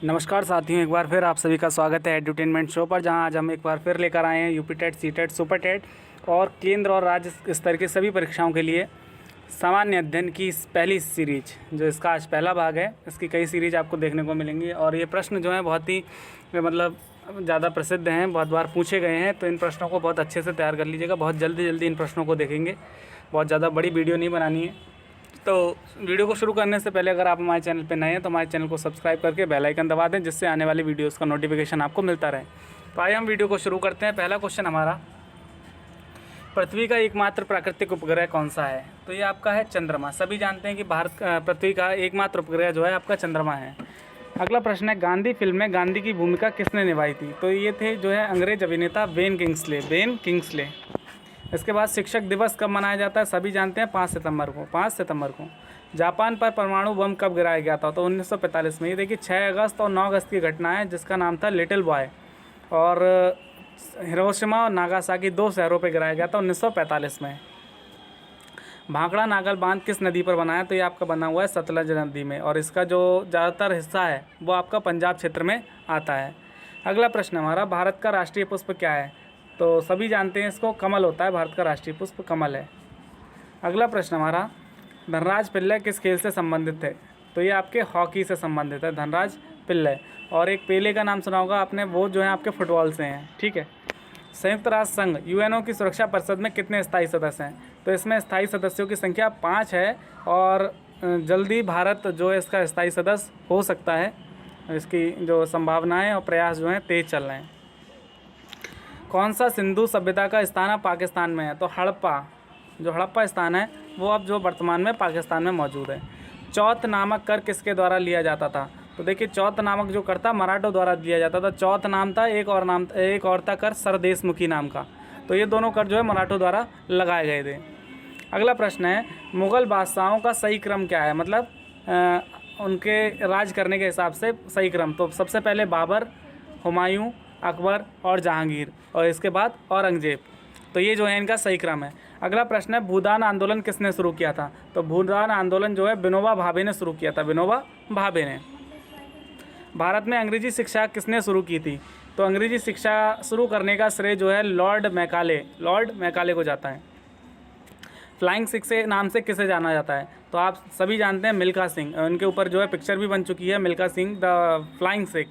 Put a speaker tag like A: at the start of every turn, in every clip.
A: नमस्कार साथियों, एक बार फिर आप सभी का स्वागत है एडुटेनमेंट शो पर, जहां आज हम एक बार फिर लेकर आए हैं UP TET, C TET, super TET और केंद्र और राज्य स्तर की सभी परीक्षाओं के लिए सामान्य अध्ययन की पहली सीरीज, जो इसका आज पहला भाग है। इसकी कई सीरीज आपको देखने को मिलेंगी और ये प्रश्न जो हैं बहुत ही ज़्यादा प्रसिद्ध हैं, बहुत बार पूछे गए हैं, तो इन प्रश्नों को बहुत अच्छे से तैयार कर लीजिएगा। बहुत जल्दी इन प्रश्नों को देखेंगे, बहुत ज़्यादा बड़ी वीडियो नहीं बनानी है। तो वीडियो को शुरू करने से पहले अगर आप हमारे चैनल पर नए हैं तो हमारे चैनल को सब्सक्राइब करके बेल आइकन दबा दें, जिससे आने वाली वीडियोस का नोटिफिकेशन आपको मिलता रहे। तो आइए हम वीडियो को शुरू करते हैं। पहला क्वेश्चन हमारा, पृथ्वी का एकमात्र प्राकृतिक उपग्रह कौन सा है? तो ये आपका है चंद्रमा। सभी जानते हैं कि पृथ्वी का एकमात्र उपग्रह जो है आपका चंद्रमा है। अगला प्रश्न है, गांधी फिल्म में गांधी की भूमिका किसने निभाई थी? तो ये थे जो है अंग्रेज अभिनेता बेन किंग्सले। इसके बाद शिक्षक दिवस कब मनाया जाता है? सभी जानते हैं 5 सितंबर को। जापान पर परमाणु बम कब गिराया गया था? तो 1945 में। ये देखिए 6 अगस्त और 9 अगस्त की घटना है, जिसका नाम था लिटिल बॉय, और हिरोशिमा और नागासाकी 2 शहरों पर गिराया गया था 1945 में। भाखड़ा नागल बांध किस नदी पर बना है? तो ये आपका बना हुआ है सतलज नदी में, और इसका जो ज़्यादातर हिस्सा है वो आपका पंजाब क्षेत्र में आता है। अगला प्रश्न हमारा, भारत का राष्ट्रीय पुष्प क्या है? तो सभी जानते हैं इसको, कमल होता है। भारत का राष्ट्रीय पुष्प कमल है। अगला प्रश्न हमारा, धनराज पिल्लै किस खेल से संबंधित है? तो ये आपके हॉकी से संबंधित है, धनराज पिल्लै। और एक पेले का नाम सुना होगा आपने, वो जो है आपके फुटबॉल से हैं, ठीक है। संयुक्त राष्ट्र संघ यूएनओ की सुरक्षा परिषद में कितने स्थायी सदस्य हैं? तो इसमें स्थायी सदस्यों की संख्या 5 है, और जल्दी भारत जो है इसका स्थायी सदस्य हो सकता है। इसकी जो संभावनाएं और प्रयास जो हैं तेज चल रहे हैं। कौन सा सिंधु सभ्यता का स्थान है पाकिस्तान में है? तो हड़प्पा स्थान है वो अब जो वर्तमान में पाकिस्तान में मौजूद है। चौथ नामक कर किसके द्वारा लिया जाता था? तो देखिए चौथ नामक जो कर था मराठों द्वारा दिया जाता था। चौथ नाम था, एक और था कर सरदेशमुखी नाम का। तो ये दोनों कर जो है मराठों द्वारा लगाए गए थे। अगला प्रश्न है, मुग़ल बादशाहों का सही क्रम क्या है? मतलब उनके राज करने के हिसाब से सही क्रम। तो सबसे पहले बाबर, हुमायूं, अकबर और जहांगीर, और इसके बाद औरंगजेब। तो ये जो है इनका सही क्रम है। अगला प्रश्न है, भूदान आंदोलन किसने शुरू किया था? तो भूदान आंदोलन जो है विनोबा भावे ने शुरू किया था, विनोबा भावे ने। भारत में अंग्रेजी शिक्षा किसने शुरू की थी? तो अंग्रेजी शिक्षा शुरू करने का श्रेय जो है लॉर्ड मैकाले को जाता है। फ्लाइंग सिख से नाम से किसे जाना जाता है? तो आप सभी जानते हैं मिल्खा सिंह। उनके ऊपर जो है पिक्चर भी बन चुकी है, मिल्खा सिंह द फ्लाइंग सिख,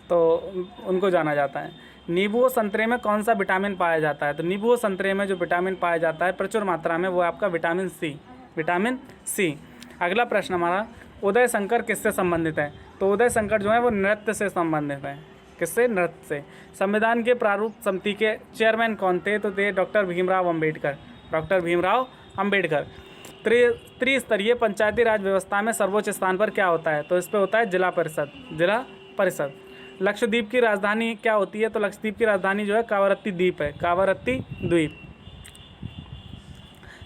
A: तो उनको जाना जाता है। नींबू और संतरे में कौन सा विटामिन पाया जाता है? तो नींबू और संतरे में जो विटामिन पाया जाता है प्रचुर मात्रा में, वो आपका विटामिन सी। अगला प्रश्न हमारा, उदय शंकर किससे संबंधित है? तो उदय शंकर जो है वो नृत्य से संबंधित है। किससे? नृत्य से। संविधान के प्रारूप समिति के चेयरमैन कौन थे? तो थे डॉक्टर भीमराव अम्बेडकर। त्रिस्तरीय पंचायती राज व्यवस्था में सर्वोच्च स्थान पर क्या होता है? तो इस पर होता है जिला परिषद। लक्षद्वीप की राजधानी क्या होती है? तो लक्षद्वीप की राजधानी जो है कावरत्ती द्वीप।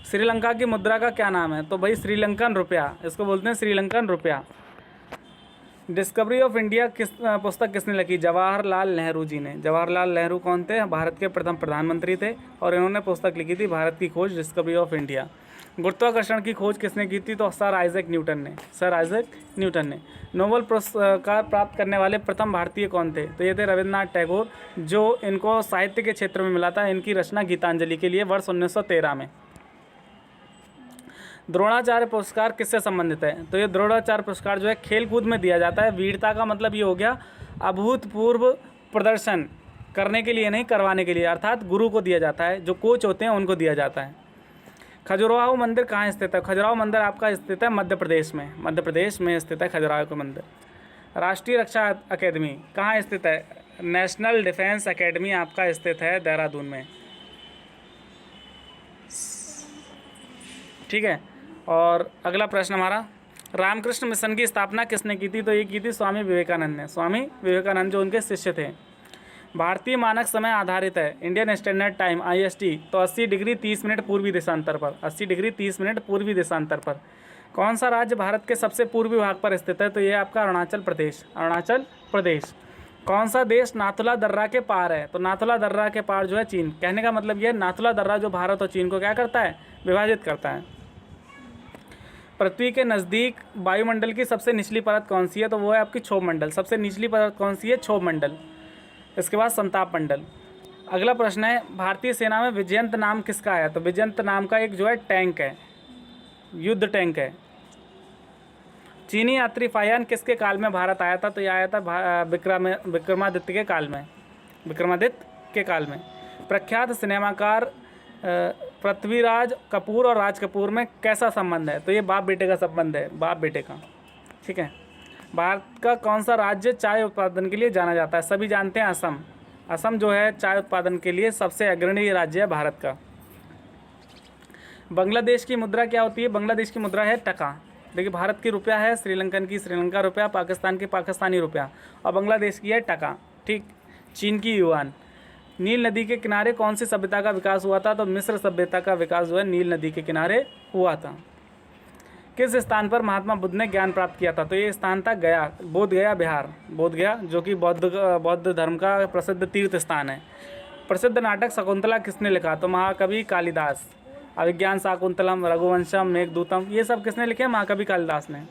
A: श्रीलंका की मुद्रा का क्या नाम है? तो भाई श्रीलंकन रुपया, इसको बोलते हैं श्रीलंकन रुपया। डिस्कवरी ऑफ इंडिया पुस्तक किसने लिखी? जवाहरलाल नेहरू जी ने। जवाहरलाल नेहरू कौन थे? भारत के प्रथम प्रधानमंत्री थे, और इन्होंने पुस्तक लिखी थी भारत की खोज, डिस्कवरी ऑफ इंडिया। गुरुत्वाकर्षण की खोज किसने की थी? तो सर आइजैक न्यूटन ने। नोबेल पुरस्कार प्राप्त करने वाले प्रथम भारतीय कौन थे? तो ये थे रविन्द्रनाथ टैगोर, जो इनको साहित्य के क्षेत्र में मिला था। इनकी रचना गीतांजलि के लिए वर्ष 1913 में। द्रोणाचार्य पुरस्कार किससे संबंधित है? तो ये द्रोणाचार्य पुरस्कार जो है खेल कूद में दिया जाता है। वीरता का मतलब ये हो गया अभूतपूर्व प्रदर्शन करने के लिए नहीं, करवाने के लिए, अर्थात गुरु को दिया जाता है, जो कोच होते हैं उनको दिया जाता है। खजुराहो मंदिर कहाँ स्थित है? खजुराहो मंदिर आपका स्थित है मध्य प्रदेश में स्थित है खजुराहो का मंदिर। राष्ट्रीय रक्षा अकेडमी कहाँ स्थित है? नेशनल डिफेंस अकेडमी आपका स्थित है देहरादून में, ठीक है। और अगला प्रश्न हमारा, रामकृष्ण मिशन की स्थापना किसने की थी? तो ये की थी स्वामी विवेकानंद ने। स्वामी विवेकानंद जो उनके शिष्य थे। भारतीय मानक समय आधारित है, इंडियन स्टैंडर्ड टाइम IST, तो 80 डिग्री 30 मिनट पूर्वी देशांतर पर। 80 डिग्री 30 मिनट पूर्वी देशांतर पर। कौन सा राज्य भारत के सबसे पूर्वी भाग पर स्थित है? तो ये आपका अरुणाचल प्रदेश। कौन सा देश नाथुला दर्रा के पार है? तो नाथुला दर्रा के पार जो है चीन। कहने का मतलब ये है नाथुला दर्रा जो भारत और चीन को क्या करता है? विभाजित करता है। पृथ्वी के नज़दीक वायुमंडल की सबसे निचली परत कौन सी है? तो वो है आपकी क्षोभ मंडल। सबसे निचली परत कौन सी है? क्षोभ मंडल। इसके बाद संताप मंडल। अगला प्रश्न है, भारतीय सेना में विजयंत नाम किसका है? तो विजयंत नाम का एक जो है टैंक है, युद्ध टैंक है। चीनी यात्री फायान किसके काल में भारत आया था? तो ये आया था विक्रमादित्य के काल में। विक्रमादित्य के काल में। प्रख्यात सिनेमाकार पृथ्वीराज कपूर और राज कपूर में कैसा संबंध है? तो ये बाप बेटे का संबंध है, बाप बेटे का। ठीक है। भारत का कौन सा राज्य चाय उत्पादन के लिए जाना जाता है? सभी जानते हैं असम। असम जो है चाय उत्पादन के लिए सबसे अग्रणी राज्य है भारत का। बांग्लादेश की मुद्रा क्या होती है? बांग्लादेश की मुद्रा है टका। देखिए, भारत की रुपया है, श्रीलंकन की श्रीलंका रुपया, पाकिस्तान की पाकिस्तानी रुपया, और बांग्लादेश की है टका। ठीक। चीन की युआन। नील नदी के किनारे कौन सी सभ्यता का विकास हुआ था? तो मिस्र सभ्यता का विकास जो है नील नदी के किनारे हुआ था। किस स्थान पर महात्मा बुद्ध ने ज्ञान प्राप्त किया था? तो ये स्थान था गया, बोध गया बिहार, बोध गया, जो कि बौद्ध धर्म का प्रसिद्ध तीर्थ स्थान है। प्रसिद्ध नाटक शकुंतला किसने लिखा? तो महाकवि कालिदास। अभिज्ञान शाकुंतलम, रघुवंशम, मेघदूतम, ये सब किसने लिखे? महाकवि कालिदास ने।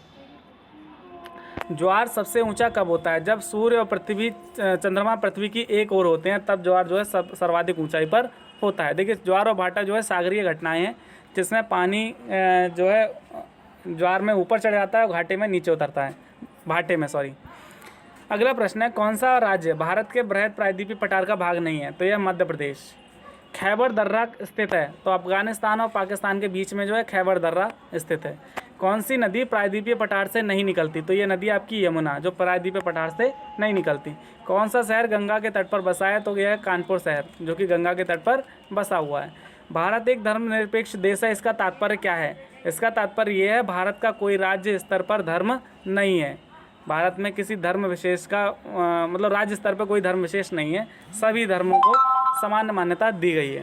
A: ज्वार सबसे ऊंचा कब होता है? जब सूर्य और पृथ्वी, चंद्रमा पृथ्वी की एक ओर होते हैं, तब ज्वार जो है सर्वाधिक ऊंचाई पर होता है। देखिए, ज्वार और भाटा जो है सागरीय घटनाएं हैं, जिसमें पानी जो है ज्वार में ऊपर चढ़ जाता है और घाटे में नीचे उतरता है, भाटे में, सॉरी। अगला प्रश्न है, कौन सा राज्य भारत के बृहद प्रायद्वीपीय पठार का भाग नहीं है? तो यह मध्य प्रदेश। खैबर दर्रा स्थित है? तो अफगानिस्तान और पाकिस्तान के बीच में जो है खैबर दर्रा स्थित है। कौन सी नदी प्रायद्वीपीय पठार से नहीं निकलती? तो ये नदी आपकी यमुना, जो प्रायद्वीपीय पठार से नहीं निकलती। कौन सा शहर गंगा के तट पर बसा है? तो यह है कानपुर शहर, जो कि गंगा के तट पर बसा हुआ है। भारत एक धर्मनिरपेक्ष देश है, इसका तात्पर्य क्या है? इसका तात्पर्य यह है, भारत का कोई राज्य स्तर पर धर्म नहीं है। भारत में किसी धर्म विशेष का मतलब राज्य स्तर पर कोई धर्म विशेष नहीं है, सभी धर्मों को समान मान्यता दी गई है।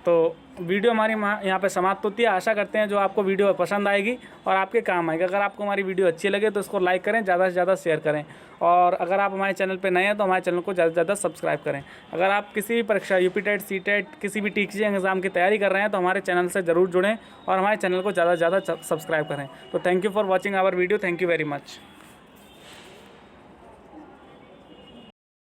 A: तो वीडियो हमारी यहाँ पे समाप्त होती है। आशा करते हैं जो आपको वीडियो पसंद आएगी और आपके काम आएगी। अगर आपको हमारी वीडियो अच्छी लगे तो इसको लाइक करें, ज़्यादा से ज़्यादा शेयर करें, और अगर आप हमारे चैनल पे नए हैं तो हमारे चैनल को ज़्यादा से ज़्यादा सब्सक्राइब करें। अगर आप किसी भी परीक्षा, यूपी-टेट, सी-टेट, किसी भी टीचिंग एग्जाम की तैयारी कर रहे हैं तो हमारे चैनल से ज़रूर जुड़ें और हमारे चैनल को ज़्यादा से ज़्यादा सब्सक्राइब करें। तो thank you for watching our video. Thank you very much.